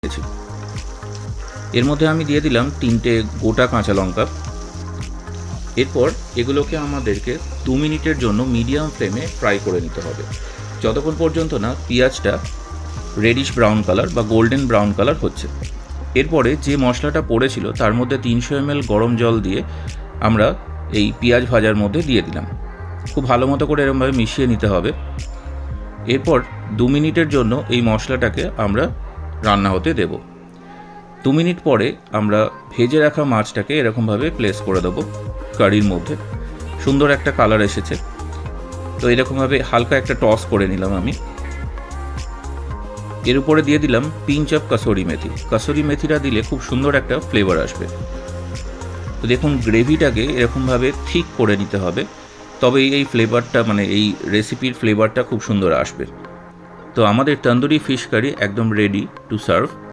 রেখেছি। এর মধ্যে আমি দিয়ে দিলাম 3টে গোটা কাঁচা লঙ্কা। এরপর এগুলোকে আমাদেরকে 2 মিনিটের জন্য মিডিয়াম ফ্লেমে ফ্রাই করে নিতে হবে, যতক্ষণ পর্যন্ত না পেঁয়াজটা রেডিশ ব্রাউন কালার বা গোল্ডেন ব্রাউন কালার হচ্ছে। এরপরে যে মশলাটা পড়েছিল তার মধ্যে 300 ml গরম জল দিয়ে আমরা এই পেঁয়াজ ভাজার মধ্যে দিয়ে দিলাম। খুব ভালো মতো করে এরকমভাবে মিশিয়ে নিতে হবে। এরপর 2 মিনিটের জন্য এই মশলাটাকে আমরা রান্না হতে দেব। 2 মিনিট পরে আমরা ভেজে রাখা মাছটাকে এরকমভাবে প্লেস করে দেবো কারির মধ্যে। সুন্দর একটা কালার এসেছে, তো এরকমভাবে হালকা একটা টস করে নিলাম আমি। এর উপরে দিয়ে দিলাম পিঞ্চ অফ কাসুরি মেথি। কাসুরি মেথিটা দিলে খুব সুন্দর একটা ফ্লেভার আসবে। তো দেখুন, গ্রেভিটাকে এরকমভাবে থিক করে নিতে হবে, তবেই এই ফ্লেভারটা মানে এই রেসিপির ফ্লেভারটা খুব সুন্দর আসবে। তো আমাদের তন্দুরি ফিশ কারি একদম রেডি টু সার্ভ।